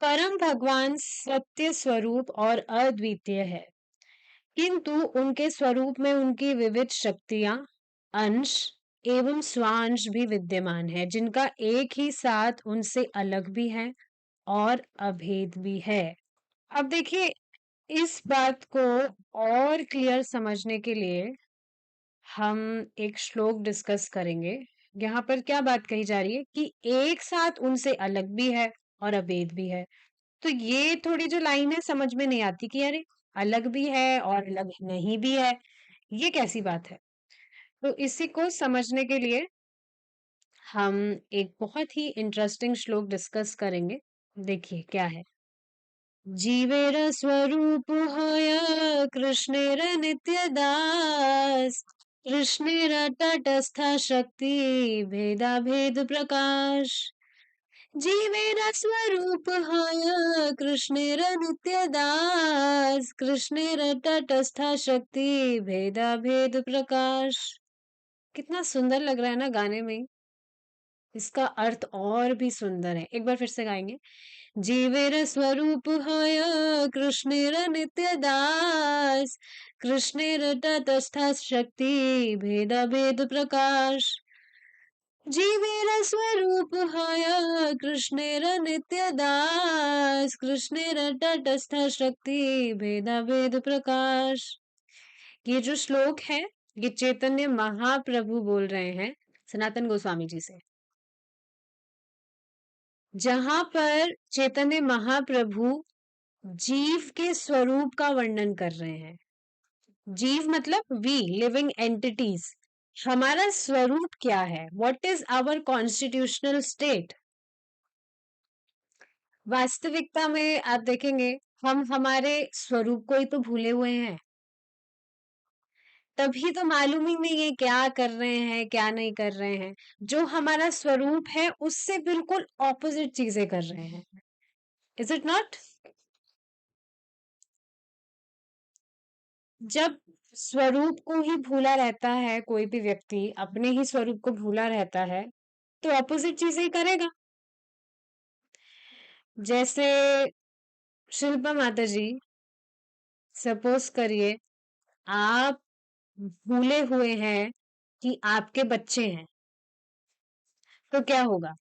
परम भगवान सत्य स्वरूप और अद्वितीय है, किंतु उनके स्वरूप में उनकी विविध शक्तियां, अंश एवं स्वांश भी विद्यमान है, जिनका एक ही साथ उनसे अलग भी है और अभेद भी है। अब देखिए, इस बात को और क्लियर समझने के लिए हम एक श्लोक डिस्कस करेंगे। यहाँ पर क्या बात कही जा रही है कि एक साथ उनसे अलग भी है और अभेद भी है। तो ये थोड़ी जो लाइन है समझ में नहीं आती कि अरे अलग भी है और अलग नहीं भी है, ये कैसी बात है। तो इसी को समझने के लिए हम एक बहुत ही इंटरेस्टिंग श्लोक डिस्कस करेंगे। देखिए क्या है। जीवेर स्वरूप होय कृष्णेर नित्य दास, कृष्णेर तटस्थ शक्ति भेदा भेद प्रकाश। जीवेर स्वरूप होय कृष्णेर नित्य दास, कृष्णेर तटस्थ शक्ति भेदा भेद प्रकाश। कितना सुंदर लग रहा है ना गाने में। इसका अर्थ और भी सुंदर है, एक बार फिर से गाएंगे। जीवेर स्वरूप होय कृष्णेर नित्य दास, कृष्णेर तटस्थ शक्ति भेदा भेद प्रकाश। जीवेर स्वरूप होय कृष्णेर नित्य दास, कृष्णेर तटस्थ शक्ति भेदा भेद प्रकाश। ये जो श्लोक है ये चैतन्य महाप्रभु बोल रहे हैं सनातन गोस्वामी जी से, जहां पर चैतन्य महाप्रभु जीव के स्वरूप का वर्णन कर रहे हैं। जीव मतलब वी लिविंग एंटिटीज। हमारा स्वरूप क्या है? What is our constitutional state? वास्तविकता में आप देखेंगे हम हमारे स्वरूप को ही तो भूले हुए हैं, तभी तो मालूम ही नहीं है क्या कर रहे हैं क्या नहीं कर रहे हैं। जो हमारा स्वरूप है उससे बिल्कुल ऑपोजिट चीजें कर रहे हैं। Is it not? जब स्वरूप को ही भूला रहता है कोई भी व्यक्ति, अपने ही स्वरूप को भूला रहता है, तो ऑपोजिट चीजें ही करेगा। जैसे शिल्पा माता जी, सपोज करिए आप भूले हुए हैं कि आपके बच्चे हैं, तो क्या होगा?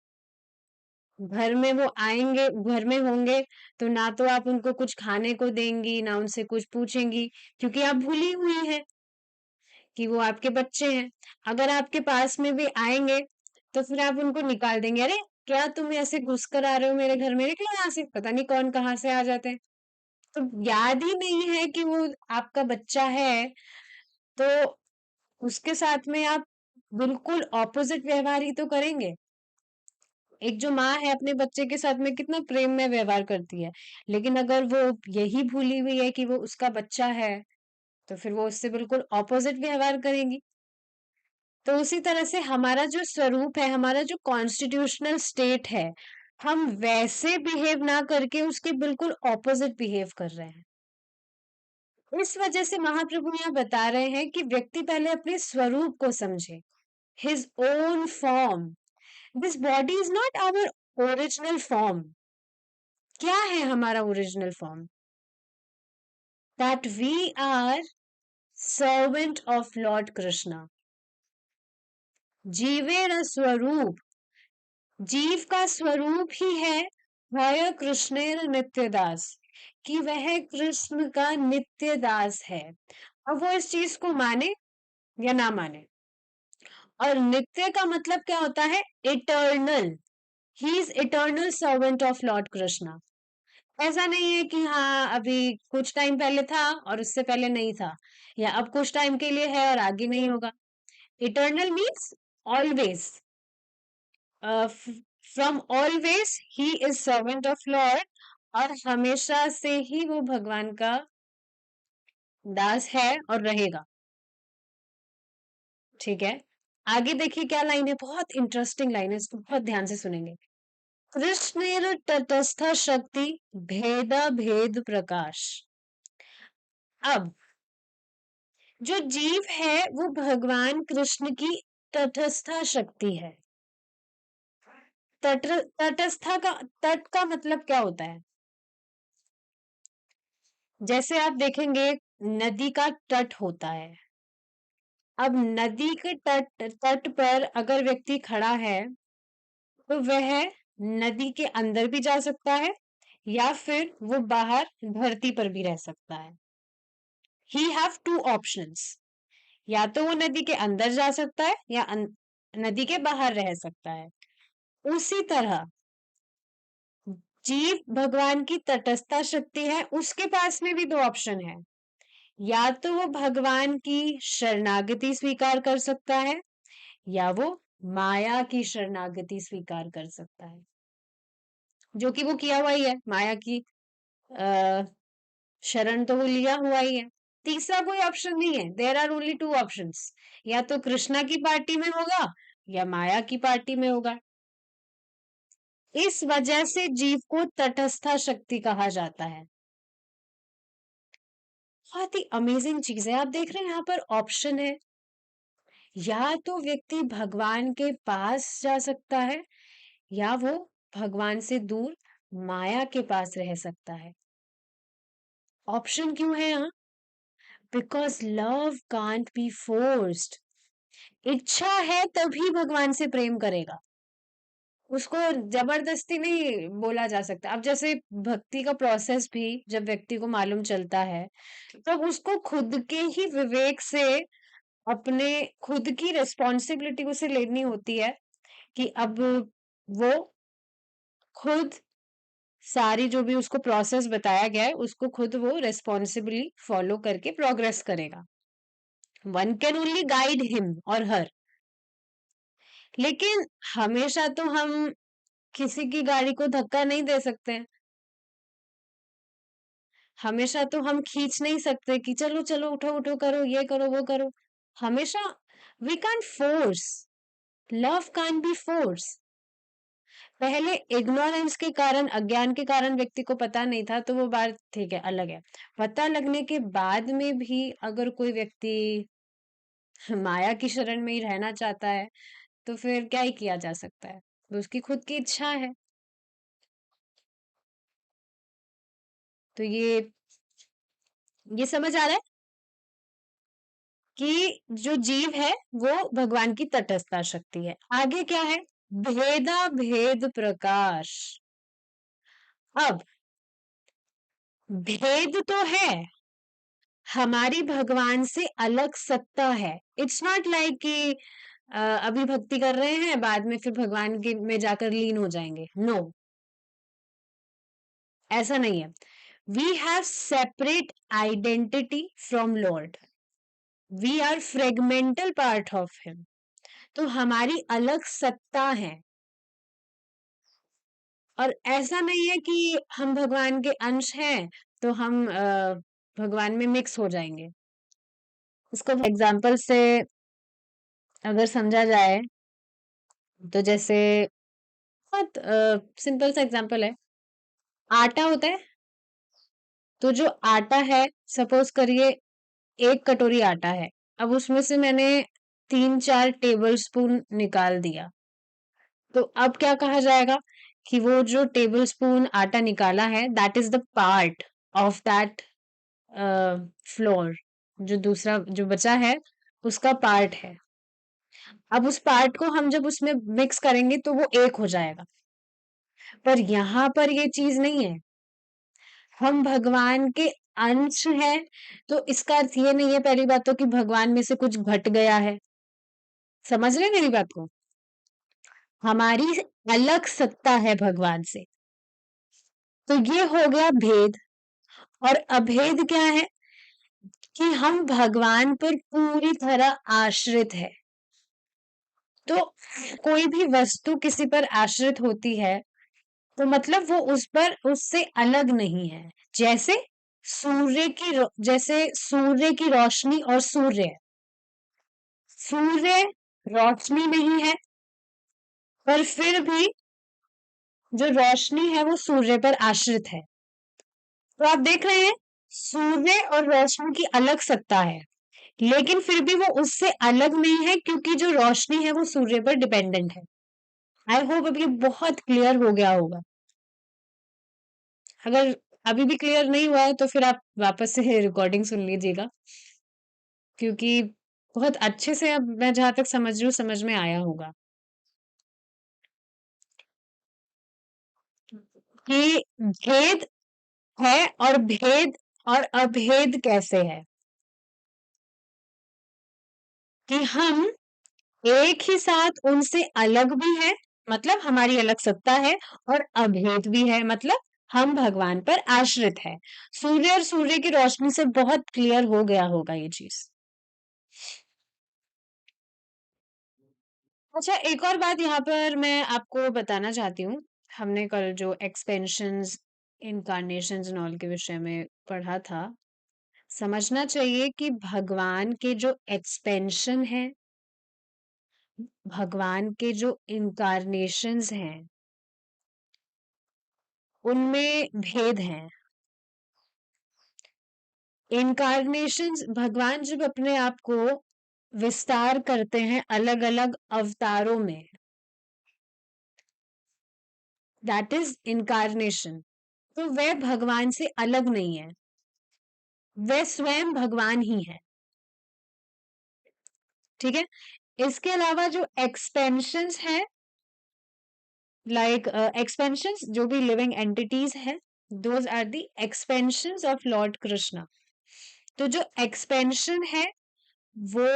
घर में वो आएंगे, घर में होंगे, तो ना तो आप उनको कुछ खाने को देंगी ना उनसे कुछ पूछेंगी, क्योंकि आप भूली हुई हैं कि वो आपके बच्चे हैं। अगर आपके पास में भी आएंगे तो फिर आप उनको निकाल देंगे, अरे क्या तुम ऐसे घुस कर आ रहे हो मेरे घर में, निकलो यहाँ से, पता नहीं कौन कहाँ से आ जाते हैं। तो याद ही नहीं है कि वो आपका बच्चा है, तो उसके साथ में आप बिल्कुल ऑपोजिट व्यवहार ही तो करेंगे। एक जो माँ है अपने बच्चे के साथ में कितना प्रेम में व्यवहार करती है, लेकिन अगर वो यही भूली हुई है कि वो उसका बच्चा है, तो फिर वो उससे बिल्कुल ऑपोजिट व्यवहार करेगी। तो उसी तरह से हमारा जो स्वरूप है, हमारा जो कॉन्स्टिट्यूशनल स्टेट है, हम वैसे बिहेव ना करके उसके बिल्कुल ऑपोजिट बिहेव कर रहे हैं। इस वजह से महाप्रभु यहाँ बता रहे हैं कि व्यक्ति पहले अपने स्वरूप को समझे, his own form. This body is not our original form. क्या है हमारा original form? That we are servant of Lord Krishna. जीवेर स्वरूप, जीव का स्वरूप ही है वह कृष्णेर नित्य दास, कि वह कृष्ण का नित्य दास है। अब वो इस चीज को माने या ना माने। और नित्य का मतलब क्या होता है? Eternal. He is eternal servant of Lord Krishna. ऐसा नहीं है कि हाँ अभी कुछ टाइम पहले था और उससे पहले नहीं था, या अब कुछ टाइम के लिए है और आगे नहीं होगा। Eternal means always, from always he is servant of Lord, और हमेशा से ही वो भगवान का दास है और रहेगा। ठीक है, आगे देखिए क्या लाइन है, बहुत इंटरेस्टिंग लाइन है, इसको बहुत ध्यान से सुनेंगे। कृष्णेर तटस्थ शक्ति भेदा भेद प्रकाश। अब जो जीव है वो भगवान कृष्ण की तटस्थ शक्ति है। तटस्था का, तट का मतलब क्या होता है? जैसे आप देखेंगे नदी का तट होता है। अब नदी के तट तट पर अगर व्यक्ति खड़ा है तो वह नदी के अंदर भी जा सकता है या फिर वो बाहर धरती पर भी रह सकता है। ही हैव टू ऑप्शंस, या तो वो नदी के अंदर जा सकता है या नदी के बाहर रह सकता है। उसी तरह जीव भगवान की तटस्थता शक्ति है, उसके पास में भी दो ऑप्शन है। या तो वो भगवान की शरणागति स्वीकार कर सकता है या वो माया की शरणागति स्वीकार कर सकता है, जो कि वो किया हुआ ही है। माया की शरण तो वो लिया हुआ ही है। तीसरा कोई ऑप्शन नहीं है। There are only two options, या तो कृष्णा की पार्टी में होगा या माया की पार्टी में होगा। इस वजह से जीव को तटस्था शक्ति कहा जाता है। बहुत ही अमेजिंग चीज है। आप देख रहे हैं यहाँ पर ऑप्शन है, या तो व्यक्ति भगवान के पास जा सकता है या वो भगवान से दूर माया के पास रह सकता है। ऑप्शन क्यों है यहाँ? Because love can't be forced. इच्छा है तभी भगवान से प्रेम करेगा, उसको जबरदस्ती नहीं बोला जा सकता। अब जैसे भक्ति का प्रोसेस भी जब व्यक्ति को मालूम चलता है तब उसको खुद के ही विवेक से अपने खुद की रिस्पॉन्सिबिलिटी उसे लेनी होती है कि अब वो खुद सारी जो भी उसको प्रोसेस बताया गया है उसको खुद वो रिस्पॉन्सिबली फॉलो करके प्रोग्रेस करेगा। One can only guide him और हर। लेकिन हमेशा तो हम किसी की गाड़ी को धक्का नहीं दे सकते हैं। हमेशा तो हम खींच नहीं सकते कि चलो चलो उठो उठो करो ये करो वो करो। हमेशा we can't force. Love can't be force. पहले इग्नोरेंस के कारण, अज्ञान के कारण व्यक्ति को पता नहीं था तो वो बात ठीक है, अलग है। पता लगने के बाद में भी अगर कोई व्यक्ति माया की शरण में ही रहना चाहता है तो फिर क्या ही किया जा सकता है, वो उसकी खुद की इच्छा है। तो ये समझ आ रहा है कि जो जीव है वो भगवान की तटस्थता शक्ति है। आगे क्या है? भेदा भेद प्रकाश। अब भेद तो है, हमारी भगवान से अलग सत्ता है। इट्स नॉट लाइक कि अभी भक्ति कर रहे हैं बाद में फिर भगवान के में जाकर लीन हो जाएंगे। नो, ऐसा नहीं है। We have separate identity from lord. We are fragmental part of him. तो हमारी अलग सत्ता है। और ऐसा नहीं है कि हम भगवान के अंश हैं तो हम भगवान में मिक्स हो जाएंगे। इसको एग्जाम्पल से अगर समझा जाए तो जैसे बहुत सिंपल सा एग्जांपल है। आटा होता है, तो जो आटा है, सपोज करिए 1 कटोरी आटा है। अब उसमें से मैंने 3-4 टेबल स्पून निकाल दिया, तो अब क्या कहा जाएगा कि वो जो टेबल स्पून आटा निकाला है that is the part of that floor. जो दूसरा जो बचा है उसका पार्ट है। अब उस पार्ट को हम जब उसमें मिक्स करेंगे तो वो एक हो जाएगा। पर यहाँ पर ये चीज नहीं है। हम भगवान के अंश हैं तो इसका अर्थ ये नहीं है पहली बात तो कि भगवान में से कुछ घट गया है। समझ रहे हैं मेरी बात को? हमारी अलग सत्ता है भगवान से। तो ये हो गया भेद। और अभेद क्या है? कि हम भगवान पर पूरी तरह आश्रित है। तो कोई भी वस्तु किसी पर आश्रित होती है तो मतलब वो उस पर उससे अलग नहीं है। जैसे जैसे सूर्य की रोशनी और सूर्य रोशनी नहीं है, पर फिर भी जो रोशनी है वो सूर्य पर आश्रित है। तो आप देख रहे हैं सूर्य और रोशनी की अलग सत्ता है, लेकिन फिर भी वो उससे अलग नहीं है क्योंकि जो रोशनी है वो सूर्य पर डिपेंडेंट है। आई होप अब ये बहुत क्लियर हो गया होगा। अगर अभी भी क्लियर नहीं हुआ है तो फिर आप वापस से रिकॉर्डिंग सुन लीजिएगा, क्योंकि बहुत अच्छे से अब मैं जहाँ तक समझ रही हूँ समझ में आया होगा कि भेद है और भेद और अभेद कैसे है, कि हम एक ही साथ उनसे अलग भी है, मतलब हमारी अलग सत्ता है, और अभेद भी है, मतलब हम भगवान पर आश्रित है। सूर्य और सूर्य की रोशनी से बहुत क्लियर हो गया होगा ये चीज। अच्छा, एक और बात यहाँ पर मैं आपको बताना चाहती हूँ। हमने कल जो एक्सपेंशंस, इनकारनेशंस एंड ऑल के विषय में पढ़ा था, समझना चाहिए कि भगवान के जो एक्सपेंशन है, भगवान के जो इनकारनेशंस हैं, उनमें भेद हैं। इनकारनेशंस, भगवान जब अपने आप को विस्तार करते हैं अलग अलग अवतारों में, दैट इज इनकारनेशन, तो वह भगवान से अलग नहीं है, वह स्वयं भगवान ही है। ठीक है। इसके अलावा जो एक्सपेंशंस है, लाइक एक्सपेंशंस जो भी लिविंग एंटिटीज है, those are the expansions of Lord Krishna. तो जो एक्सपेंशन है वो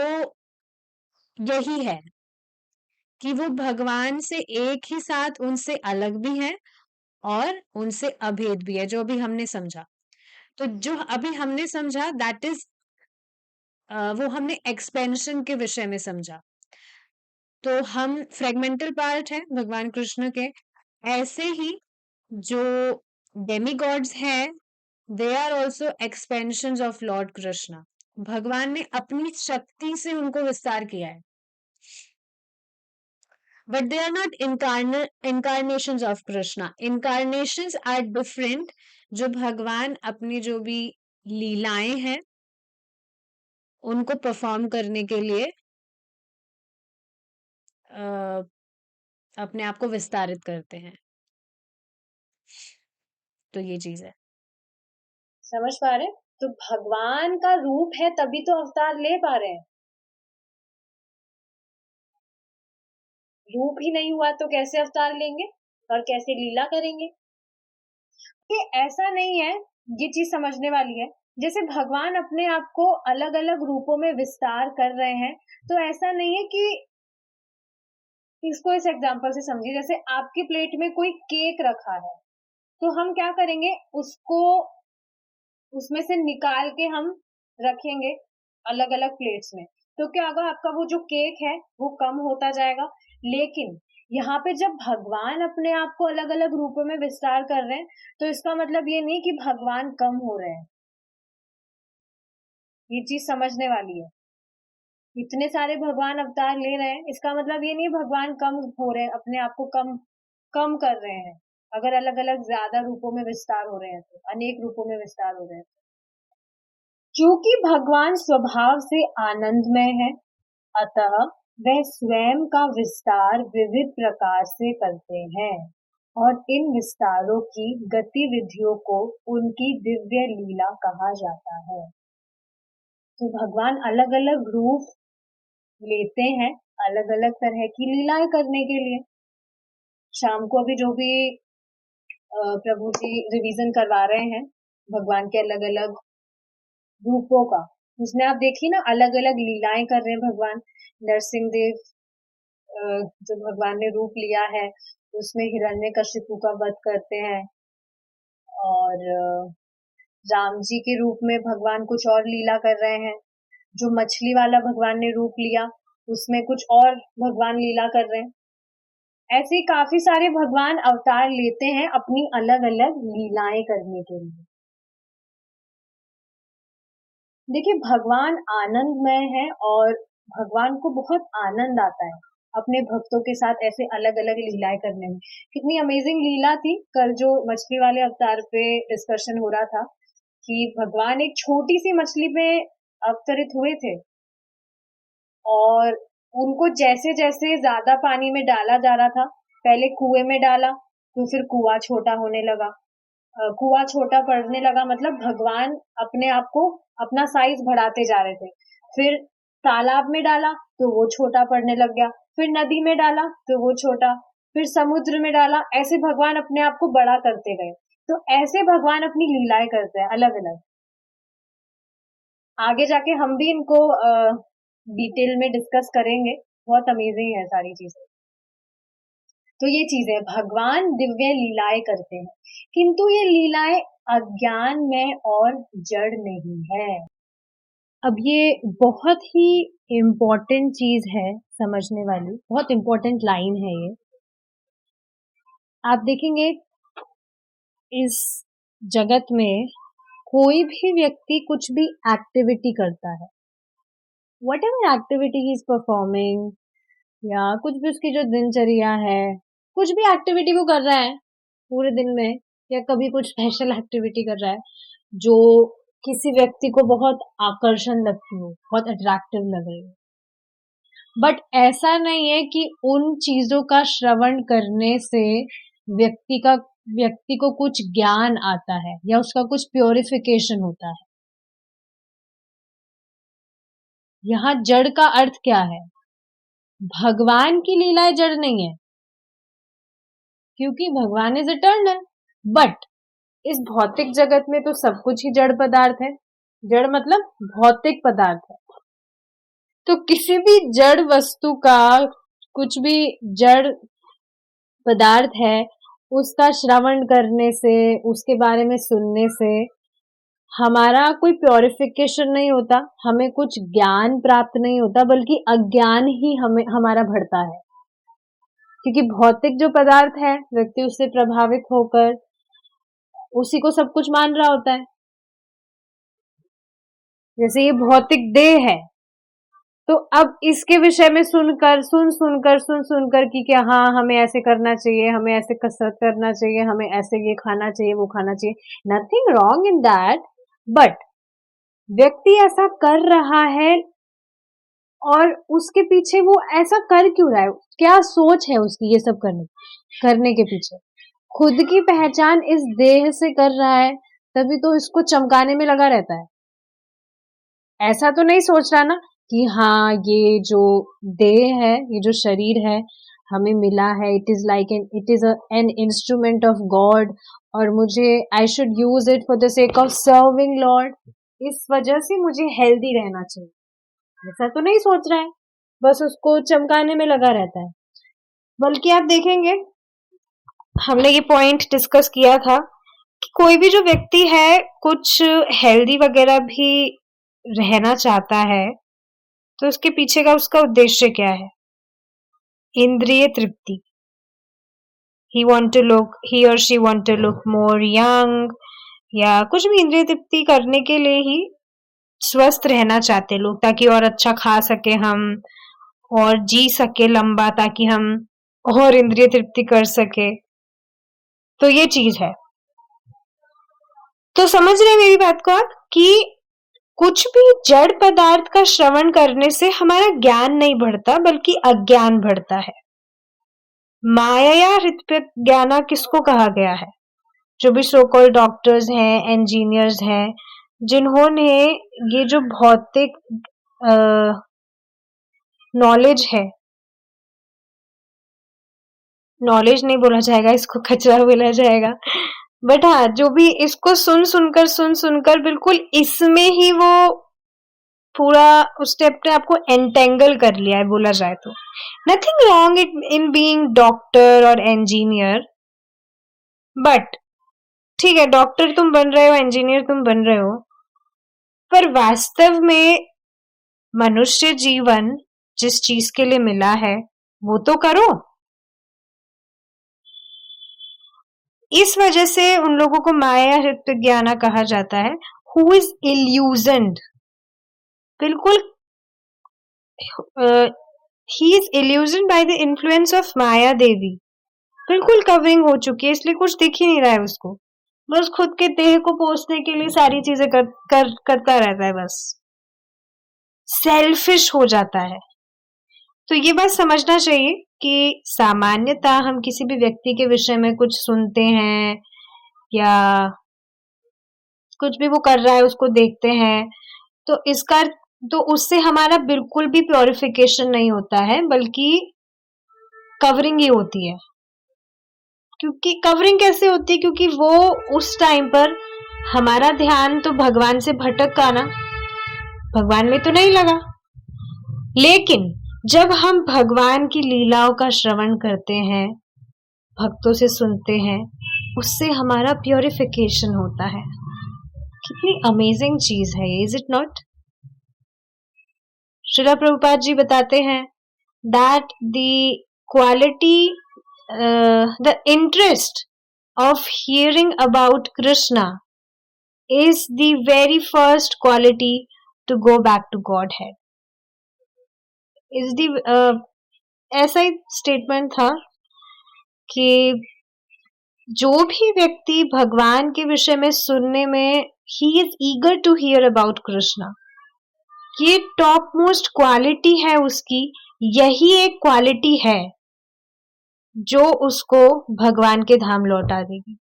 यही है कि वो भगवान से एक ही साथ उनसे अलग भी है और उनसे अभेद भी है, जो अभी हमने समझा। तो जो अभी हमने समझा दैट इज वो हमने एक्सपेंशन के विषय में समझा। तो हम फ्रेगमेंटल पार्ट है भगवान कृष्ण के, ऐसे ही जो डेमीगॉड्स हैं, they are also expansions of Lord Krishna. भगवान ने अपनी शक्ति से उनको विस्तार किया है, but they are not incarnations of Krishna. Incarnations are different, जो भगवान अपनी जो भी लीलाएं हैं उनको परफॉर्म करने के लिए अपने आप को विस्तारित करते हैं। तो ये चीज है, समझ पा रहे हैं? तो भगवान का रूप है तभी तो अवतार ले पा रहे हैं। रूप ही नहीं हुआ तो कैसे अवतार लेंगे और कैसे लीला करेंगे? कि ऐसा नहीं है, ये चीज समझने वाली है। जैसे भगवान अपने आप को अलग अलग रूपों में विस्तार कर रहे हैं, तो ऐसा नहीं है कि, इसको इस एग्जांपल से समझिए, जैसे आपकी प्लेट में कोई केक रखा है, तो हम क्या करेंगे, उसको उसमें से निकाल के हम रखेंगे अलग अलग प्लेट्स में। तो क्या होगा, आपका वो जो केक है वो कम होता जाएगा। लेकिन यहाँ पे जब भगवान अपने आप को अलग अलग रूपों में विस्तार कर रहे हैं, तो इसका मतलब ये नहीं कि भगवान कम हो रहे हैं। ये चीज समझने वाली है। इतने सारे भगवान अवतार ले रहे हैं, इसका मतलब ये नहीं भगवान कम हो रहे हैं, अपने आप को कम कम कर रहे हैं। अगर अलग अलग ज्यादा रूपों में विस्तार हो रहे हैं, तो अनेक रूपों में विस्तार हो रहे हैं, क्योंकि भगवान स्वभाव से आनंदमय है, अतः वह स्वयं का विस्तार विविध प्रकार से करते हैं और इन विस्तारों की गतिविधियों को उनकी दिव्य लीला कहा जाता है। तो भगवान अलग अलग रूप लेते हैं अलग अलग तरह की लीलाएं करने के लिए। शाम को अभी जो भी प्रभु जी रिवीजन करवा रहे हैं भगवान के अलग अलग रूपों का, उसमें आप देखिए ना, अलग अलग लीलाएं कर रहे हैं भगवान। नरसिंह देव जो भगवान ने रूप लिया है, उसमें हिरण्यकशिपु का वध करते हैं, और राम जी के रूप में भगवान कुछ और लीला कर रहे हैं। जो मछली वाला भगवान ने रूप लिया, उसमें कुछ और भगवान लीला कर रहे हैं। ऐसे काफी सारे भगवान अवतार लेते हैं अपनी अलग अलग लीलाएं करने के लिए। देखिए, भगवान आनंदमय है और भगवान को बहुत आनंद आता है अपने भक्तों के साथ ऐसे अलग अलग लीलाएं करने में। कितनी अमेजिंग लीला थी कल जो मछली वाले अवतार पे डिस्कशन हो रहा था, कि भगवान एक छोटी सी मछली पे अवतरित हुए थे, और उनको जैसे जैसे ज्यादा पानी में डाला जा रहा था, पहले कुएं में डाला तो फिर कुआं छोटा होने लगा, कुआं छोटा पड़ने लगा, मतलब भगवान अपने आप को अपना साइज बढ़ाते जा रहे थे। फिर तालाब में डाला तो वो छोटा पड़ने लग गया, फिर नदी में डाला तो वो छोटा, फिर समुद्र में डाला, ऐसे भगवान अपने आप को बड़ा करते गए। तो ऐसे भगवान अपनी लीलाएं करते हैं अलग अलग। आगे जाके हम भी इनको डिटेल में डिस्कस करेंगे, बहुत अमेजिंग है सारी चीजें। तो ये चीजें भगवान दिव्य लीलाएं करते हैं, किंतु ये लीलाएं अज्ञान में और जड़ नहीं है। अब ये बहुत ही इम्पोर्टेंट चीज है समझने वाली, बहुत इम्पोर्टेंट लाइन है ये। आप देखेंगे इस जगत में कोई भी व्यक्ति कुछ भी एक्टिविटी करता है, what ever activity he is performing, या कुछ भी उसकी जो दिनचर्या है, कुछ भी एक्टिविटी वो कर रहा है पूरे दिन में, या कभी कुछ स्पेशल एक्टिविटी कर रहा है जो किसी व्यक्ति को बहुत आकर्षण लगती हो, बहुत अट्रैक्टिव लग रही हो, बट ऐसा नहीं है कि उन चीजों का श्रवण करने से व्यक्ति को कुछ ज्ञान आता है या उसका कुछ प्योरिफिकेशन होता है। यहाँ जड़ का अर्थ क्या है? भगवान की लीलाएं जड़ नहीं है, क्योंकि भगवान इज इटर्नल। बट इस भौतिक जगत में तो सब कुछ ही जड़ पदार्थ है। जड़ मतलब भौतिक पदार्थ है। तो किसी भी जड़ वस्तु का, कुछ भी जड़ पदार्थ है, उसका श्रवण करने से, उसके बारे में सुनने से हमारा कोई प्योरिफिकेशन नहीं होता, हमें कुछ ज्ञान प्राप्त नहीं होता, बल्कि अज्ञान ही हमारा बढ़ता है। क्योंकि भौतिक जो पदार्थ है, व्यक्ति उससे प्रभावित होकर उसी को सब कुछ मान रहा होता है। जैसे ये भौतिक देह है, तो अब इसके विषय में सुनकर कि क्या, हाँ हमें ऐसे करना चाहिए, हमें ऐसे कसरत करना चाहिए, हमें ऐसे ये खाना चाहिए, वो खाना चाहिए, nothing wrong in that. But व्यक्ति ऐसा कर रहा है और उसके पीछे वो ऐसा कर क्यों रहा है, क्या सोच है उसकी ये सब करने के पीछे? खुद की पहचान इस देह से कर रहा है, तभी तो इसको चमकाने में लगा रहता है। ऐसा तो नहीं सोच रहा ना कि हाँ ये जो देह है, ये जो शरीर है हमें मिला है, it is an instrument of God, और मुझे I should use it for the sake of serving Lord, इस वजह से मुझे हेल्दी रहना चाहिए। ऐसा तो नहीं सोच रहा है, बस उसको चमकाने में लगा रहता है। बल्कि आप देखेंगे, हमने ये पॉइंट डिस्कस किया था कि कोई भी जो व्यक्ति है कुछ हेल्दी वगैरह भी रहना चाहता है, तो उसके पीछे का उसका उद्देश्य क्या है? इंद्रिय तृप्ति। he or she want to look more young, या कुछ भी इंद्रिय तृप्ति करने के लिए ही स्वस्थ रहना चाहते लोग, ताकि और अच्छा खा सके हम, और जी सके लंबा, ताकि हम और इंद्रिय तृप्ति कर सके। तो ये चीज है। तो समझ रहे हैं मेरी बात को आप, कि कुछ भी जड़ पदार्थ का श्रवण करने से हमारा ज्ञान नहीं बढ़ता, बल्कि अज्ञान बढ़ता है। माया हृत्विक ज्ञाना किसको कहा गया है? जो भी सो कॉल्ड डॉक्टर्स हैं, इंजीनियर्स हैं, जिन्होंने ये जो भौतिक नॉलेज है, नॉलेज नहीं बोला जाएगा इसको, कचरा बोला जाएगा, बट हाँ जो भी इसको सुन सुनकर बिल्कुल इसमें ही वो पूरा उस स्टेप पे आपको एंटेंगल कर लिया है, बोला जाए तो। Nothing wrong in being doctor और इंजीनियर, बट ठीक है डॉक्टर तुम बन रहे हो, इंजीनियर तुम बन रहे हो, पर वास्तव में मनुष्य जीवन जिस चीज के लिए मिला है वो तो करो। इस वजह से उन लोगों को माया हृत्विक ज्ञाना कहा जाता है, हु इज इल्यूजन्ड, बिल्कुल ही is illusioned by the influence of Maya Devi, बिल्कुल कवरिंग हो चुकी है, इसलिए कुछ दिख ही नहीं रहा है उसको, बस खुद के देह को पोषने के लिए सारी चीजें करता रहता है, बस सेल्फिश हो जाता है। तो ये बात समझना चाहिए कि सामान्यतः हम किसी भी व्यक्ति के विषय में कुछ सुनते हैं या कुछ भी वो कर रहा है उसको देखते हैं, तो इसका तो उससे हमारा बिल्कुल भी प्योरिफिकेशन नहीं होता है, बल्कि कवरिंग ही होती है। क्योंकि कवरिंग कैसे होती है? क्योंकि वो उस टाइम पर हमारा ध्यान तो भगवान से भटका ना, भगवान में तो नहीं लगा। लेकिन जब हम भगवान की लीलाओं का श्रवण करते हैं, भक्तों से सुनते हैं, उससे हमारा प्योरिफिकेशन होता है। कितनी अमेजिंग चीज है ये, is it not? Srila Prabhupada ji बताते हैं that the quality, the interest of hearing about Krishna is the very first quality to go back to Godhead. Is the ऐसा ही स्टेटमेंट था कि जो भी व्यक्ति भगवान के विषय में सुनने में he is eager to hear about Krishna, ये टॉप मोस्ट क्वालिटी है उसकी, यही एक क्वालिटी है जो उसको भगवान के धाम लौटा देगी।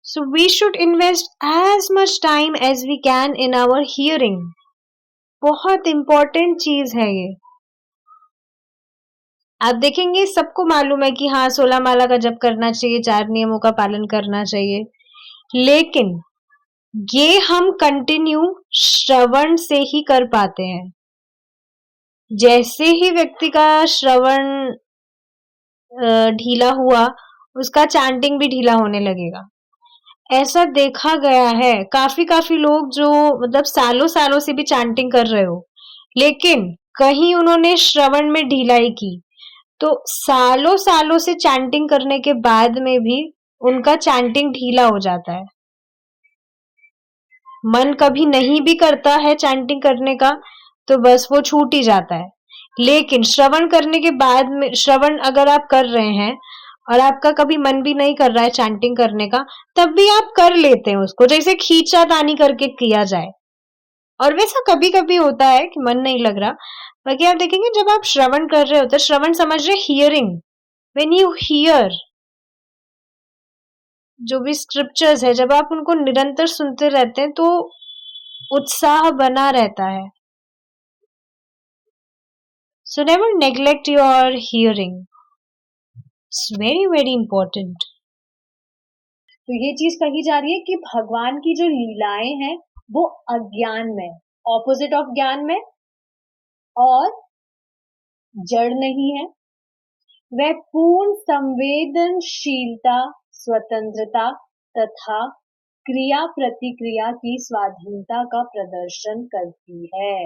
So we should invest as much time as we can in our hearing. बहुत इंपॉर्टेंट चीज है ये। आप देखेंगे सबको मालूम है कि हाँ 16 माला का जप करना चाहिए, 4 नियमों का पालन करना चाहिए, लेकिन ये हम कंटिन्यू श्रवण से ही कर पाते हैं। जैसे ही व्यक्ति का श्रवण ढीला हुआ, उसका चैंटिंग भी ढीला होने लगेगा। ऐसा देखा गया है, काफी लोग जो मतलब सालों से भी चैंटिंग कर रहे हो, लेकिन कहीं उन्होंने श्रवण में ढिलाई की, तो सालों से चैंटिंग करने के बाद में भी उनका चैंटिंग ढीला हो जाता है। मन कभी नहीं भी करता है चैंटिंग करने का, तो बस वो छूट ही जाता है। लेकिन श्रवण करने के बाद में, श्रवण अगर आप कर रहे हैं और आपका कभी मन भी नहीं कर रहा है चैंटिंग करने का, तब भी आप कर लेते हैं उसको, जैसे खींचातानी करके किया जाए। और वैसा कभी कभी होता है कि मन नहीं लग रहा, बाकी आप देखेंगे जब आप श्रवण कर रहे होते, श्रवण समझ रहे हियरिंग, व्हेन यू हियर जो भी स्क्रिप्चर्स है, जब आप उनको निरंतर सुनते रहते हैं तो उत्साह बना रहता है। So never neglect your hearing. It's very important. तो ये चीज कही जा रही है कि भगवान की जो लीलाएं हैं वो अज्ञान में, ऑपोजिट ऑफ ज्ञान में, और जड़ नहीं है। वह पूर्ण संवेदनशीलता, स्वतंत्रता तथा क्रिया प्रतिक्रिया की स्वाधीनता का प्रदर्शन करती है।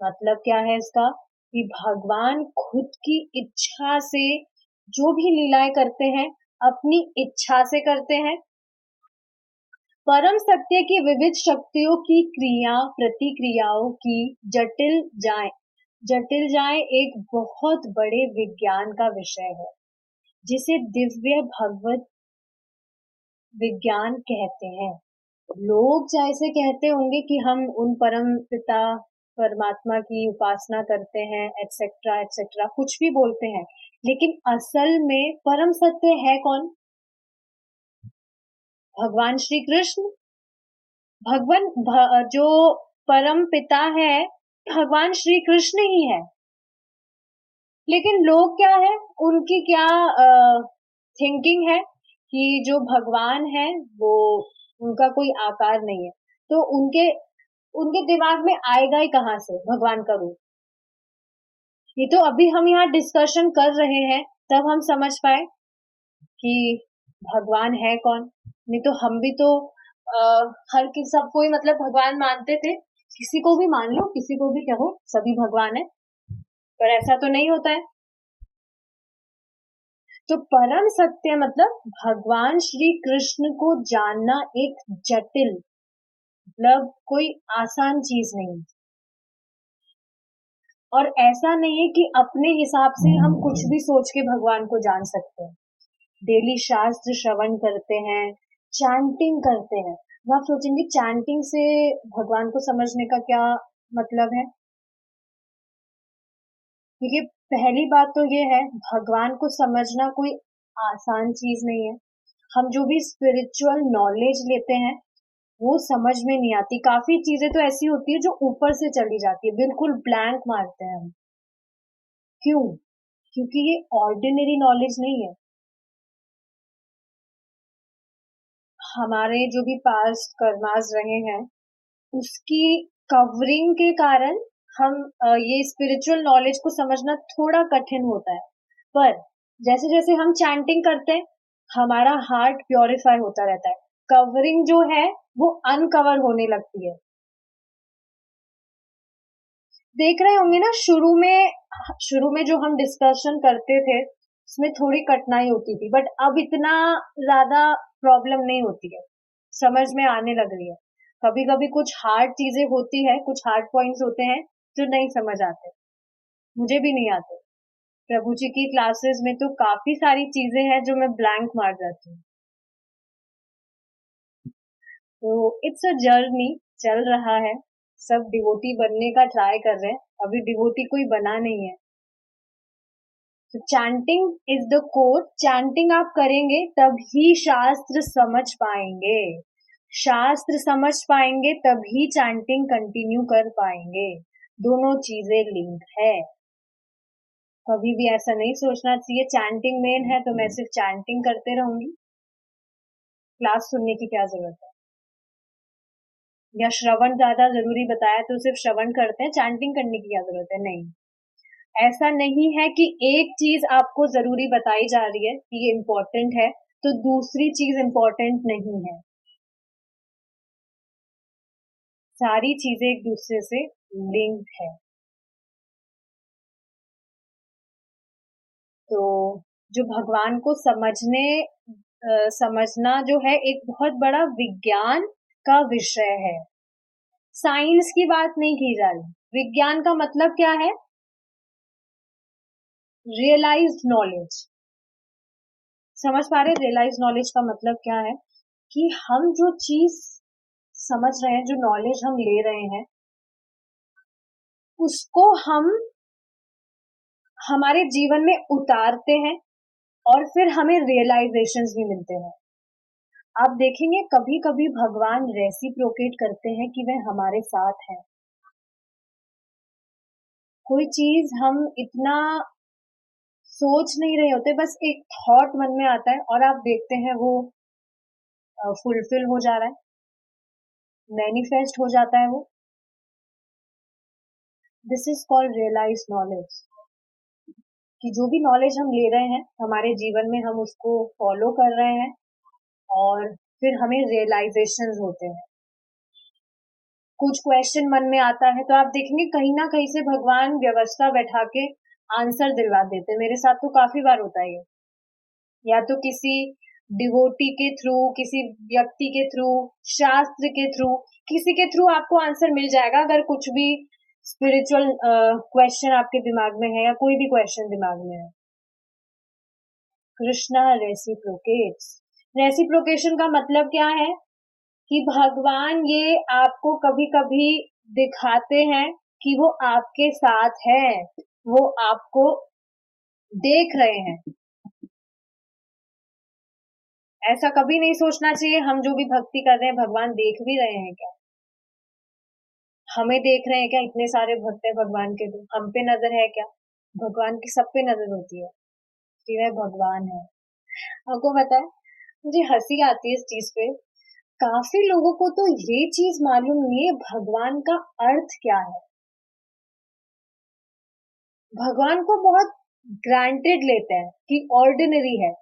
मतलब क्या है इसका? कि भगवान खुद की इच्छा से जो भी लीलाएं करते हैं, अपनी इच्छा से करते हैं। परम सत्य की विविध शक्तियों की क्रिया प्रतिक्रियाओं की जटिल जाए एक बहुत बड़े विज्ञान का विषय है, जिसे दिव्य भगवत विज्ञान कहते हैं। लोग जैसे कहते होंगे कि हम उन परम पिता परमात्मा की उपासना करते हैं, एक्सेट्रा एक्सेट्रा, कुछ भी बोलते हैं, लेकिन असल में परम सत्य है कौन? भगवान श्री कृष्ण। जो परम पिता है भगवान श्री कृष्ण ही है। लेकिन लोग क्या है, उनकी क्या थिंकिंग है कि जो भगवान है वो उनका कोई आकार नहीं है, तो उनके दिमाग में आएगा ही कहां से भगवान का रूप? ये तो अभी हम यहाँ डिस्कशन कर रहे हैं, तब हम समझ पाए कि भगवान है कौन। नहीं तो हम भी तो हर किसी सब कोई मतलब भगवान मानते थे, किसी को भी मान लो, किसी को भी कहो, सभी भगवान है, पर ऐसा तो नहीं होता है। तो परम सत्य मतलब भगवान श्री कृष्ण को जानना एक जटिल, मतलब कोई आसान चीज नहीं। और ऐसा नहीं है कि अपने हिसाब से हम कुछ भी सोच के भगवान को जान सकते हैं। डेली शास्त्र श्रवण करते हैं, चैंटिंग करते हैं, तो आप सोचेंगे चैंटिंग से भगवान को समझने का क्या मतलब है? क्योंकि पहली बात तो ये है, भगवान को समझना कोई आसान चीज नहीं है। हम जो भी स्पिरिचुअल नॉलेज लेते हैं वो समझ में नहीं आती। काफी चीजें तो ऐसी होती है जो ऊपर से चली जाती है, बिल्कुल ब्लैंक मारते हैं हम। क्यों? क्योंकि ये ऑर्डिनरी नॉलेज नहीं है। हमारे जो भी पास्ट कर्मास रहे हैं उसकी कवरिंग के कारण हम ये स्पिरिचुअल नॉलेज को समझना थोड़ा कठिन होता है। पर जैसे जैसे हम चैंटिंग करते हैं हमारा हार्ट प्योरीफाई होता रहता है। कवरिंग जो है वो अनकवर होने लगती है। देख रहे होंगे ना, शुरू में जो हम डिस्कशन करते थे उसमें थोड़ी कठिनाई होती थी, बट अब इतना ज्यादा प्रॉब्लम नहीं होती है, समझ में आने लग रही है। कभी कभी कुछ हार्ड चीजें होती है, कुछ हार्ड पॉइंट्स होते हैं जो नहीं समझ आते, मुझे भी नहीं आते। प्रभु जी की क्लासेस में तो काफी सारी चीजें हैं जो मैं ब्लैंक मार जाती हूँ। तो इट्स अ जर्नी, चल रहा है। सब डिवोटी बनने का ट्राई कर रहे हैं, अभी डिवोटी कोई बना नहीं है। तो chanting is the code. Chanting आप करेंगे तभी शास्त्र समझ पाएंगे। शास्त्र समझ पाएंगे तभी चैंटिंग कंटिन्यू कर पाएंगे। दोनों चीजें लिंक है। कभी भी ऐसा नहीं सोचना चाहिए चैंटिंग मेन है तो मैं सिर्फ चैंटिंग करते रहूंगी, क्लास सुनने की क्या जरूरत है। या श्रवण ज्यादा जरूरी बताया तो सिर्फ श्रवण करते हैं, चैंटिंग करने की क्या जरूरत है। नहीं, ऐसा नहीं है कि एक चीज आपको जरूरी बताई जा रही है कि ये इम्पोर्टेंट है तो दूसरी चीज इम्पोर्टेंट नहीं है। सारी चीजें एक दूसरे से लिंक्ड है। तो जो भगवान को समझना जो है एक बहुत बड़ा विज्ञान का विषय है। साइंस की बात नहीं की जा रही। विज्ञान का मतलब क्या है? Realised knowledge. समझ पा रहे? रियलाइज्ड नॉलेज का मतलब क्या है कि हम जो चीज समझ रहे हैं, जो नॉलेज हम ले रहे हैं, उसको हम हमारे जीवन में उतारते हैं और फिर हमें रियलाइजेशंस भी मिलते हैं। आप देखेंगे कभी कभी भगवान रेसिप्रोकेट करते हैं कि वह हमारे साथ है। कोई चीज हम इतना सोच नहीं रहे होते, बस एक थॉट मन में आता है और आप देखते हैं वो फुलफिल हो जा रहा है, मैनिफेस्ट हो जाता है वो। This is called realise knowledge. कि जो भी नॉलेज हम ले रहे हैं हमारे जीवन में हम उसको फॉलो कर रहे हैं और फिर हमें रियलाइजेशन होते हैं। कुछ क्वेश्चन मन में आता है तो आप देखेंगे कहीं ना कहीं से भगवान व्यवस्था बैठा के आंसर दिलवा देते हैं। मेरे साथ तो काफी बार होता है ये। या तो किसी डिवोटी के थ्रू, किसी व्यक्ति के थ्रू, शास्त्र के थ्रू, किसी के थ्रू आपको आंसर मिल जाएगा। अगर कुछ भी स्पिरिचुअल क्वेश्चन आपके दिमाग में है या कोई भी क्वेश्चन दिमाग में है। कृष्णा रेसिप्रोकेट्स। रेसिप्रोकेशन का मतलब क्या है कि भगवान ये आपको कभी कभी दिखाते हैं कि वो आपके साथ है, वो आपको देख रहे हैं। ऐसा कभी नहीं सोचना चाहिए हम जो भी भक्ति कर रहे हैं भगवान देख भी रहे हैं क्या, हमें देख रहे हैं क्या। इतने सारे भक्त हैं भगवान के, तो हम पे नजर है क्या? भगवान की सब पे नजर होती है कि वह भगवान है। आपको पता है, मुझे हंसी आती है इस चीज पे। काफी लोगों को तो ये चीज मालूम नहीं है भगवान का अर्थ क्या है। भगवान को बहुत ग्रांटेड लेते हैं कि ऑर्डिनरी है।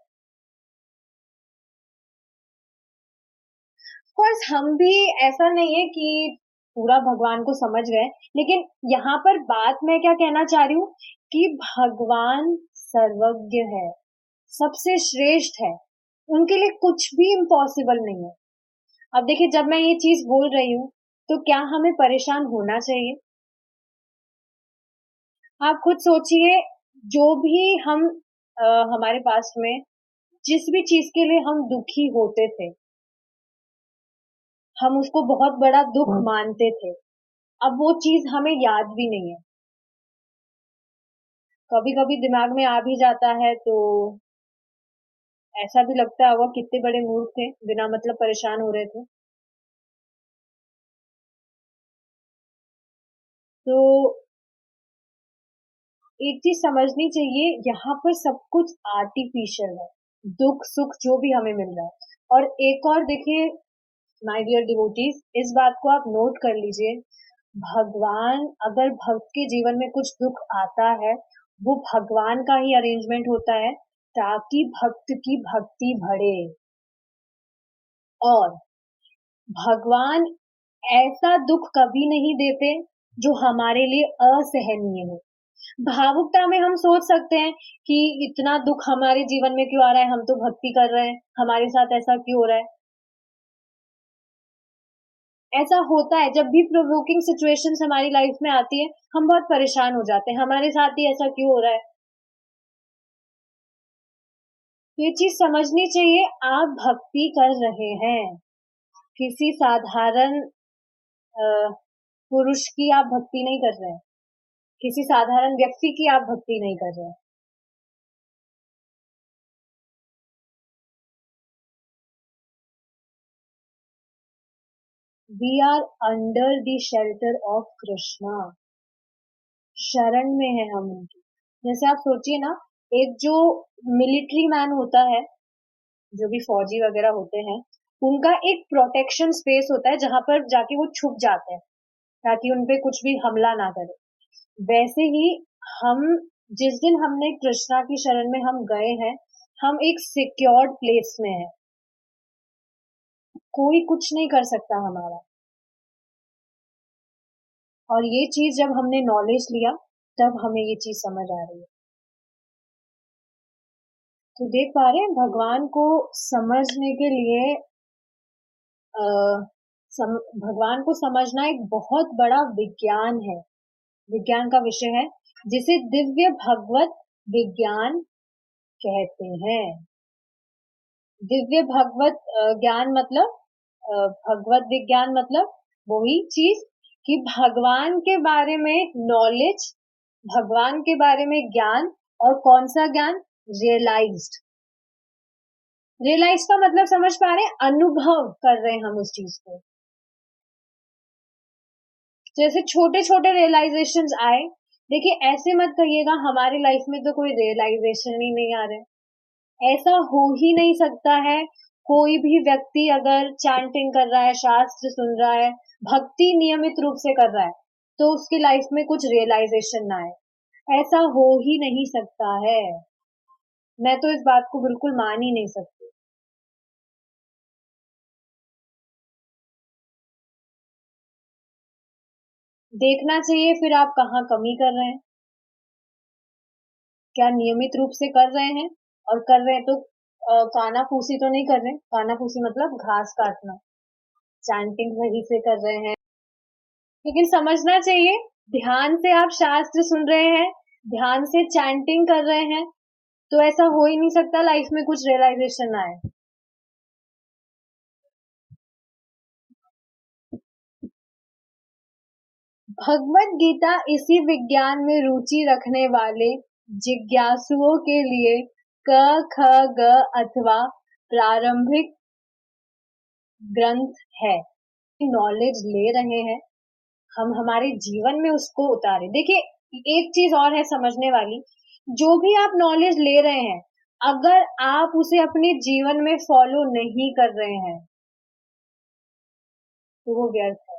कोर्स हम भी ऐसा नहीं है कि पूरा भगवान को समझ गए, लेकिन यहाँ पर बात मैं क्या कहना चाह रही हूँ कि भगवान सर्वज्ञ है, सबसे श्रेष्ठ है। उनके लिए कुछ भी इम्पॉसिबल नहीं है। अब देखिए जब मैं ये चीज बोल रही हूँ तो क्या हमें परेशान होना चाहिए? आप खुद सोचिए, जो भी हम हमारे पास में जिस भी चीज के लिए हम दुखी होते थे, हम उसको बहुत बड़ा दुख मानते थे। अब वो चीज हमें याद भी नहीं है। कभी कभी दिमाग में आ भी जाता है तो ऐसा भी लगता होगा कितने बड़े मूर्ख थे, बिना मतलब परेशान हो रहे थे। तो एक चीज समझनी चाहिए, यहाँ पर सब कुछ आर्टिफिशियल है, दुख सुख जो भी हमें मिल रहा है। और एक और देखिए माय डियर डिवोटीज, इस बात को आप नोट कर लीजिए, भगवान अगर भक्त के जीवन में कुछ दुख आता है, वो भगवान का ही अरेंजमेंट होता है, ताकि भक्त की भक्ति बढ़े। और भगवान ऐसा दुख कभी नहीं देते जो हमारे लिए असहनीय हो। भावुकता में हम सोच सकते हैं कि इतना दुख हमारे जीवन में क्यों आ रहा है, हम तो भक्ति कर रहे हैं, हमारे साथ ऐसा क्यों हो रहा है। ऐसा होता है, जब भी प्रोवोकिंग सिचुएशंस हमारी लाइफ में आती है, हम बहुत परेशान हो जाते हैं, हमारे साथ ही ऐसा क्यों हो रहा है। ये चीज समझनी चाहिए, आप भक्ति कर रहे हैं, किसी साधारण पुरुष की आप भक्ति नहीं कर रहे हैं, किसी साधारण व्यक्ति की आप भक्ति नहीं कर रहे हैं। We are under the shelter of Krishna, शरण में है हम उनकी। जैसे आप सोचिए ना, एक जो मिलिट्री मैन होता है, जो भी फौजी वगैरह होते हैं, उनका एक प्रोटेक्शन स्पेस होता है जहां पर जाके वो छुप जाते हैं ताकि उनपे कुछ भी हमला ना करे। वैसे ही हम, जिस दिन हमने कृष्णा की शरण में हम गए हैं, हम एक सिक्योर्ड प्लेस में हैं, कोई कुछ नहीं कर सकता हमारा। और ये चीज जब हमने नॉलेज लिया, तब हमें ये चीज समझ आ रही है। तो देख पा रहे हैं, भगवान को समझने के लिए अ, भगवान को समझना एक बहुत बड़ा विज्ञान है, विज्ञान का विषय है, जिसे दिव्य भगवत विज्ञान कहते हैं। दिव्य भगवत ज्ञान मतलब भगवत विज्ञान मतलब वही चीज कि भगवान के बारे में नॉलेज, भगवान के बारे में ज्ञान। और कौन सा ज्ञान? रियलाइज्ड। रियलाइज का मतलब समझ पा रहे हैं, अनुभव कर रहे हैं हम उस चीज को। जैसे छोटे छोटे रियलाइजेशंस आए, देखिए ऐसे मत कहिएगा हमारी लाइफ में तो कोई रियलाइजेशन ही नहीं आ रहा है, ऐसा हो ही नहीं सकता है। कोई भी व्यक्ति अगर चैंटिंग कर रहा है, शास्त्र सुन रहा है, भक्ति नियमित रूप से कर रहा है, तो उसकी लाइफ में कुछ रियलाइजेशन ना आए, ऐसा हो ही नहीं सकता है। मैं तो इस बात को बिल्कुल मान ही नहीं सकती। देखना चाहिए फिर आप कहाँ कमी कर रहे हैं, क्या नियमित रूप से कर रहे हैं, और कर रहे हैं तो काना फूसी तो नहीं कर रहे। काना फूसी मतलब घास काटना, चैंटिंग सही से कर रहे हैं। लेकिन समझना चाहिए, ध्यान से आप शास्त्र सुन रहे हैं, ध्यान से चैंटिंग कर रहे हैं, तो ऐसा हो ही नहीं सकता लाइफ में कुछ रियलाइजेशन आए। भगवत गीता इसी विज्ञान में रुचि रखने वाले जिज्ञासुओं के लिए क ख ग अथवा प्रारंभिक ग्रंथ है। नॉलेज ले रहे हैं, हम हमारे जीवन में उसको उतारे। देखिए एक चीज और है समझने वाली, जो भी आप नॉलेज ले रहे हैं, अगर आप उसे अपने जीवन में फॉलो नहीं कर रहे हैं, तो वो व्यर्थ है।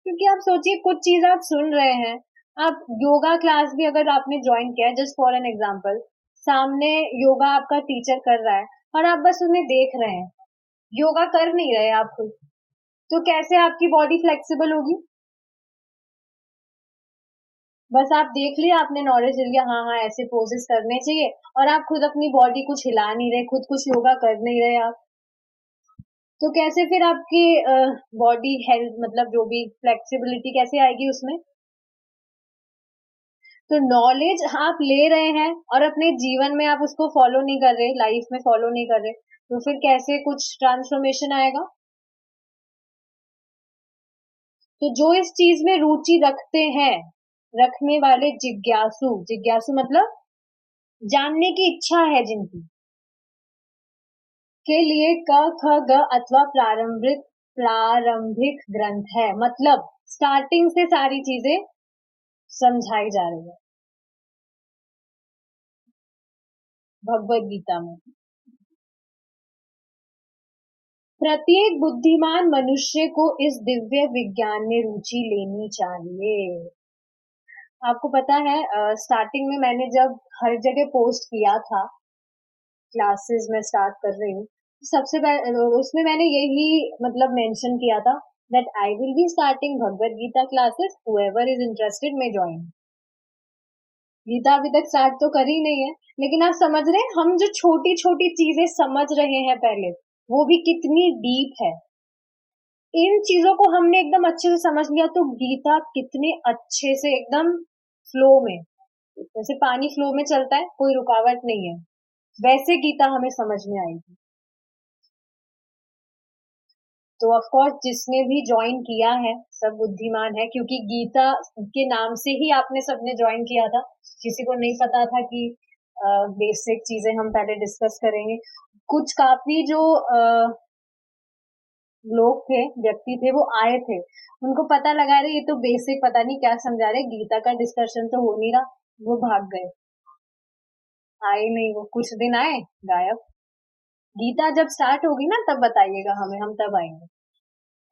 क्योंकि आप सोचिए, कुछ चीज आप सुन रहे हैं, आप योगा क्लास भी अगर आपने ज्वाइन किया है, जस्ट फॉर एन एग्जाम्पल, सामने योगा आपका टीचर कर रहा है और आप बस उन्हें देख रहे हैं, योगा कर नहीं रहे आप खुद, तो कैसे आपकी बॉडी फ्लेक्सिबल होगी? बस आप देख लिया, आपने नॉलेज ले लिया, हाँ हाँ ऐसे पोजेस करने चाहिए, और आप खुद अपनी बॉडी कुछ हिला नहीं रहे, खुद कुछ योगा कर नहीं रहे आप, तो कैसे फिर आपकी बॉडी हेल्थ मतलब जो भी फ्लेक्सिबिलिटी कैसे आएगी उसमें? तो नॉलेज आप ले रहे हैं और अपने जीवन में आप उसको फॉलो नहीं कर रहे, लाइफ में फॉलो नहीं कर रहे, तो फिर कैसे कुछ ट्रांसफॉर्मेशन आएगा? तो जो इस चीज में रुचि रखते हैं, रखने वाले जिज्ञासु, जिज्ञासु मतलब जानने की इच्छा है जिनकी, के लिए क ख ग अथवा प्रारंभिक ग्रंथ है। मतलब स्टार्टिंग से सारी चीजें समझाई जा रही है भगवत गीता में। प्रत्येक बुद्धिमान मनुष्य को इस दिव्य विज्ञान में रुचि लेनी चाहिए। आपको पता है स्टार्टिंग में मैंने जब हर जगह पोस्ट किया था क्लासेस में स्टार्ट कर रही हूँ, सबसे पहले उसमें मैंने यही मतलब मेंशन किया था that I will be starting Bhagavad Gita classes, whoever is interested may join। Gita अभी तक स्टार्ट तो करी नहीं है, लेकिन आप समझ रहे हैं हम जो छोटी छोटी चीजें समझ रहे हैं पहले, वो भी कितनी डीप है। इन चीजों को हमने एकदम अच्छे से समझ लिया तो गीता कितने अच्छे से एकदम फ्लो में, जैसे पानी फ्लो में चलता है कोई रुकावट नहीं है, वैसे गीता हमें समझ में आएगी। तो ऑफ कोर्स जिसने भी ज्वाइन किया है सब बुद्धिमान है, क्योंकि गीता के नाम से ही आपने सबने ज्वाइन किया था। किसी को नहीं पता था कि बेसिक चीजें हम पहले डिस्कस करेंगे। कुछ काफी जो लोग थे, व्यक्ति थे, वो आए थे, उनको पता लगा रहे ये तो बेसिक पता नहीं क्या समझा रहे, गीता का डिस्कशन तो हो नहीं रहा, वो भाग गए, आए नहीं। वो कुछ दिन आए, गायब। गीता जब स्टार्ट होगी ना तब बताइएगा हमें, हम तब आएंगे।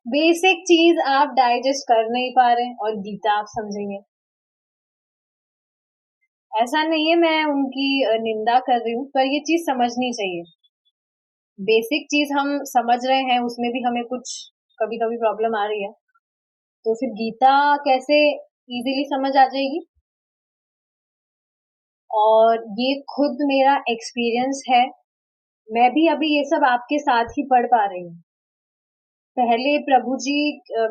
बेसिक चीज आप डाइजेस्ट कर नहीं पा रहे और गीता आप समझेंगे। ऐसा नहीं है मैं उनकी निंदा कर रही हूँ, पर ये चीज समझनी चाहिए। बेसिक चीज हम समझ रहे हैं, उसमें भी हमें कुछ कभी कभी प्रॉब्लम आ रही है, तो फिर गीता कैसे इजीली समझ आ जाएगी। और ये खुद मेरा एक्सपीरियंस है, मैं भी अभी ये सब आपके साथ ही पढ़ पा रही हूँ। पहले प्रभु जी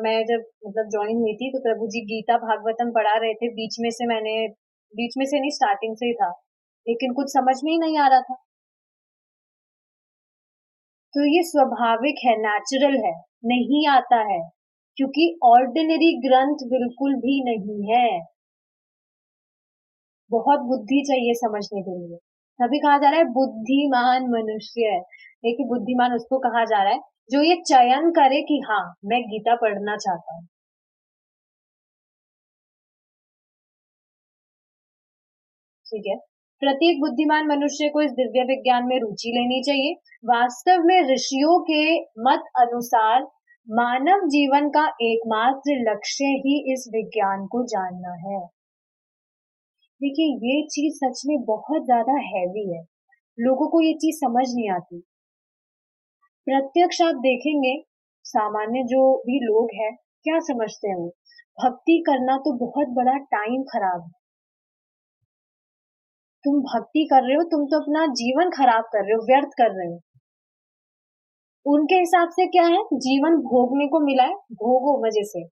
मैं जब मतलब ज्वाइन हुई थी तो प्रभु जी गीता भागवतम पढ़ा रहे थे, बीच में से नहीं, स्टार्टिंग से ही था, लेकिन कुछ समझ में ही नहीं आ रहा था। तो ये स्वाभाविक है, नेचुरल है, नहीं आता है, क्योंकि ऑर्डिनरी ग्रंथ बिल्कुल भी नहीं है। बहुत बुद्धि चाहिए समझने के लिए, तभी कहा जा रहा है बुद्धिमान मनुष्य। देखिए बुद्धिमान उसको कहा जा रहा है जो ये चयन करे कि हाँ मैं गीता पढ़ना चाहता हूँ। ठीक है, प्रत्येक बुद्धिमान मनुष्य को इस दिव्य विज्ञान में रुचि लेनी चाहिए। वास्तव में ऋषियों के मत अनुसार मानव जीवन का एकमात्र लक्ष्य ही इस विज्ञान को जानना है। देखिए ये चीज सच में बहुत ज्यादा हैवी है, लोगों को ये चीज समझ नहीं आती। प्रत्यक्ष आप देखेंगे, सामान्य जो भी लोग हैं क्या समझते हैं वो, भक्ति करना तो बहुत बड़ा टाइम खराब है। तुम भक्ति कर रहे हो, तुम तो अपना जीवन खराब कर रहे हो, व्यर्थ कर रहे हो। उनके हिसाब से क्या है, जीवन भोगने को मिला है, भोगो मजे से।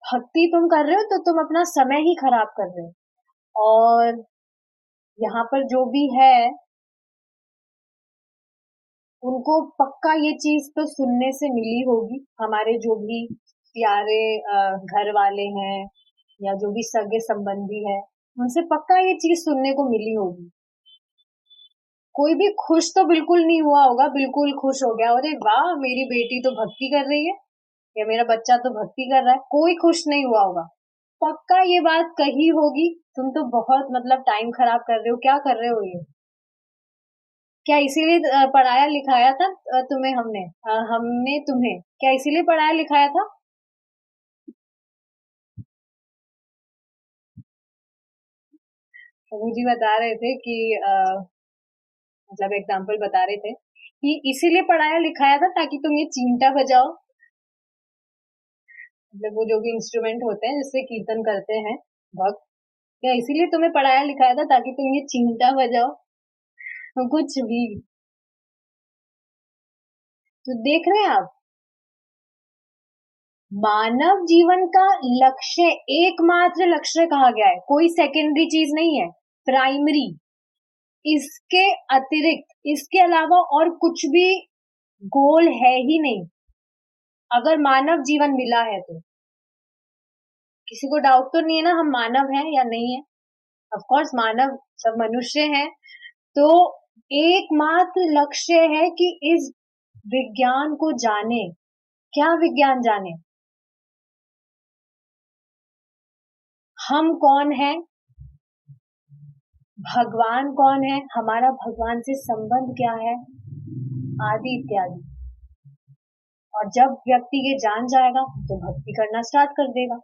भक्ति तुम कर रहे हो तो तुम अपना समय ही खराब कर रहे हो। और यहाँ पर जो भी है उनको पक्का ये चीज तो सुनने से मिली होगी, हमारे जो भी प्यारे घर वाले हैं या जो भी सगे संबंधी है, उनसे पक्का ये चीज सुनने को मिली होगी। कोई भी खुश तो बिल्कुल नहीं हुआ होगा, बिल्कुल खुश हो गया अरे वाह मेरी बेटी तो भक्ति कर रही है या मेरा बच्चा तो भक्ति कर रहा है, कोई खुश नहीं हुआ होगा। पक्का ये बात कही होगी, तुम तो बहुत मतलब टाइम खराब कर रहे हो, क्या कर रहे हो ये। क्या इसीलिए पढ़ाया लिखाया था तुम्हें, हमने तुम्हें क्या इसीलिए पढ़ाया लिखाया था। प्रभु जी बता रहे थे कि मतलब एग्जाम्पल बता रहे थे कि इसीलिए पढ़ाया लिखाया था ताकि तुम ये चींटा बजाओ, मतलब वो जो भी इंस्ट्रूमेंट होते हैं जिससे कीर्तन करते हैं भक्त, क्या इसीलिए तुम्हें पढ़ाया लिखाया था ताकि तुम ये चींटा बजाओ। कुछ भी। तो देख रहे हैं आप, मानव जीवन का लक्ष्य, एकमात्र लक्ष्य कहा गया है, कोई सेकेंडरी चीज नहीं है, प्राइमरी। इसके अतिरिक्त, इसके अलावा और कुछ भी गोल है ही नहीं। अगर मानव जीवन मिला है तो किसी को डाउट तो नहीं है ना हम मानव हैं या नहीं है। ऑफ कोर्स मानव सब मनुष्य हैं, तो एकमात्र लक्ष्य है कि इस विज्ञान को जाने। क्या विज्ञान जाने? हम कौन हैं, भगवान कौन है, हमारा भगवान से संबंध क्या है, आदि इत्यादि। और जब व्यक्ति ये जान जाएगा तो भक्ति करना स्टार्ट कर देगा।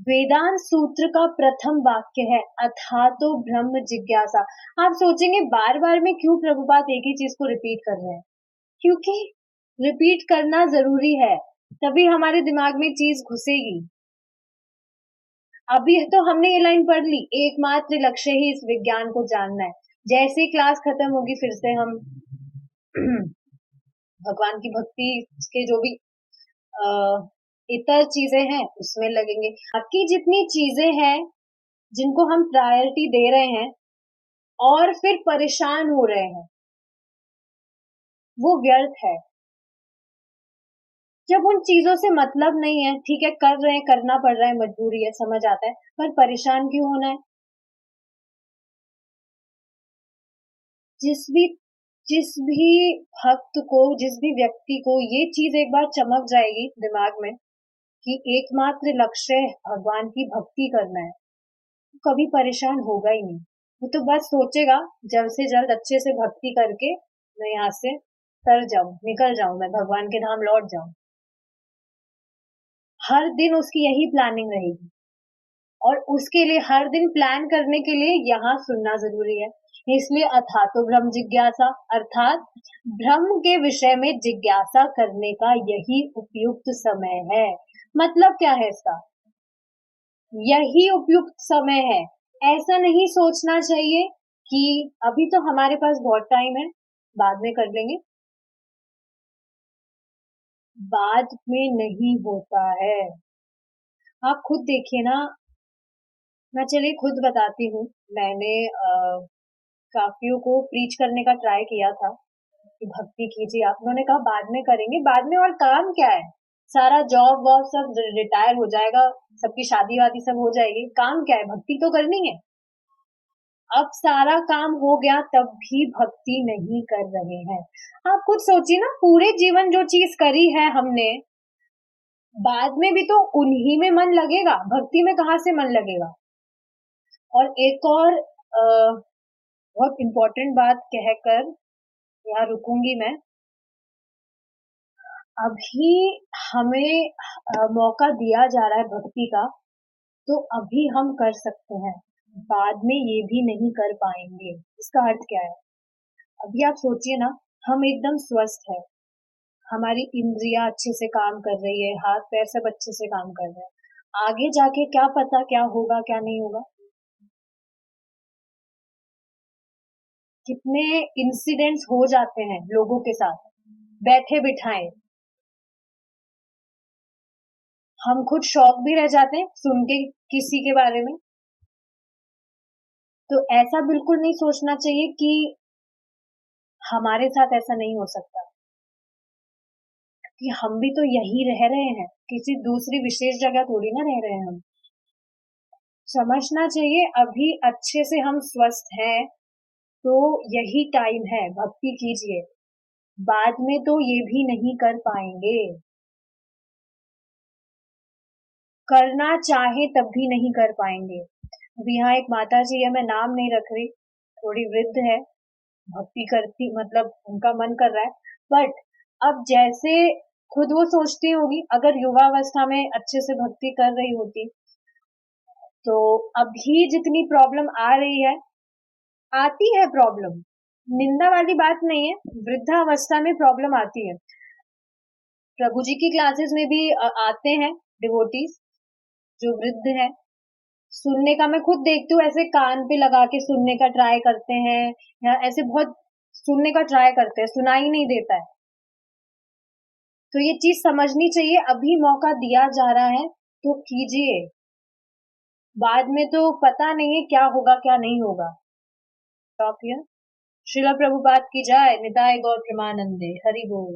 वेदांत सूत्र का प्रथम वाक्य है अथातो ब्रह्म जिज्ञासा। आप सोचेंगे बार बार में क्यों प्रभुपाद एक ही चीज को रिपीट कर रहे हैं? क्योंकि रिपीट करना जरूरी है, तभी हमारे दिमाग में चीज घुसेगी। अभी तो हमने ये लाइन पढ़ ली, एकमात्र लक्ष्य ही इस विज्ञान को जानना है। जैसे ही क्लास खत्म होगी फिर से हम भगवान की भक्ति के जो भी इतर चीजें हैं उसमें लगेंगे। बाकी जितनी चीजें हैं जिनको हम प्रायोरिटी दे रहे हैं और फिर परेशान हो रहे हैं, वो व्यर्थ है। जब उन चीजों से मतलब नहीं है, ठीक है कर रहे हैं, करना पड़ रहा है, मजबूरी है, समझ आता है, पर परेशान क्यों होना है? जिस भी भक्त को, जिस भी व्यक्ति को ये चीज एक बार चमक जाएगी दिमाग में कि एकमात्र लक्ष्य भगवान की भक्ति करना है, तो कभी परेशान होगा ही नहीं। वो तो बस सोचेगा जल्द से जल्द अच्छे से भक्ति करके मैं यहाँ से तर जाऊं, निकल जाऊं, मैं भगवान के धाम लौट जाऊं। हर दिन उसकी यही प्लानिंग रहेगी और उसके लिए हर दिन प्लान करने के लिए यहाँ सुनना जरूरी है। इसलिए अथातो ब्रह्म जिज्ञासा, अर्थात ब्रह्म के विषय में जिज्ञासा करने का यही उपयुक्त समय है। मतलब क्या है इसका? यही उपयुक्त समय है। ऐसा नहीं सोचना चाहिए कि अभी तो हमारे पास बहुत टाइम है, बाद में कर लेंगे। बाद में नहीं होता है। आप खुद देखिए ना, मैं चलिए खुद बताती हूँ। मैंने काफियों को प्रीच करने का ट्राई किया था कि भक्ति कीजिए आप। उन्होंने कहा बाद में करेंगे, बाद में और काम क्या है? सारा जॉब वॉब सब रिटायर हो जाएगा, सबकी शादी वादी सब हो जाएगी, काम क्या है? भक्ति तो करनी है। अब सारा काम हो गया तब भी भक्ति नहीं कर रहे हैं। आप खुद सोचिए ना, पूरे जीवन जो चीज करी है हमने, बाद में भी तो उन्हीं में मन लगेगा, भक्ति में कहाँ से मन लगेगा? और एक और बहुत इंपॉर्टेंट बात कहकर यहाँ रुकूंगी मैं। अभी हमें मौका दिया जा रहा है भक्ति का, तो अभी हम कर सकते हैं, बाद में ये भी नहीं कर पाएंगे। इसका अर्थ क्या है? अभी आप सोचिए ना, हम एकदम स्वस्थ है, हमारी इंद्रियां अच्छे से काम कर रही है, हाथ पैर सब अच्छे से काम कर रहे हैं। आगे जाके क्या पता क्या होगा क्या नहीं होगा। कितने इंसिडेंट्स हो जाते हैं लोगों के साथ बैठे बिठाए, हम खुद शॉक भी रह जाते हैं सुन के किसी के बारे में। तो ऐसा बिल्कुल नहीं सोचना चाहिए कि हमारे साथ ऐसा नहीं हो सकता, कि हम भी तो यही रह रहे हैं, किसी दूसरी विशेष जगह थोड़ी ना रह रहे हैं हम। समझना चाहिए अभी अच्छे से हम स्वस्थ हैं, तो यही टाइम है, भक्ति कीजिए। बाद में तो ये भी नहीं कर पाएंगे, करना चाहे तब भी नहीं कर पाएंगे। अभी यहाँ एक माता जी है, मैं नाम नहीं रख रही, थोड़ी वृद्ध है, भक्ति करती, मतलब उनका मन कर रहा है, बट अब जैसे खुद वो सोचती होगी, अगर युवावस्था में अच्छे से भक्ति कर रही होती, तो अभी जितनी प्रॉब्लम आ रही है, आती है प्रॉब्लम, निंदा वाली बात नहीं है, वृद्धावस्था में प्रॉब्लम आती है। प्रभु जी की क्लासेस में भी आते हैं डिवोटीज जो वृद्ध हैं, सुनने का मैं खुद देखती हूँ, ऐसे कान पे लगा के सुनने का ट्राई करते हैं, या ऐसे बहुत सुनने का ट्राई करते हैं, सुनाई नहीं देता है। तो ये चीज समझनी चाहिए, अभी मौका दिया जा रहा है तो कीजिए, बाद में तो पता नहीं है क्या होगा क्या नहीं होगा। Stop here. श्रील प्रभुपाद की जय। निताय गौर प्रेमानंदे। हरि बोल।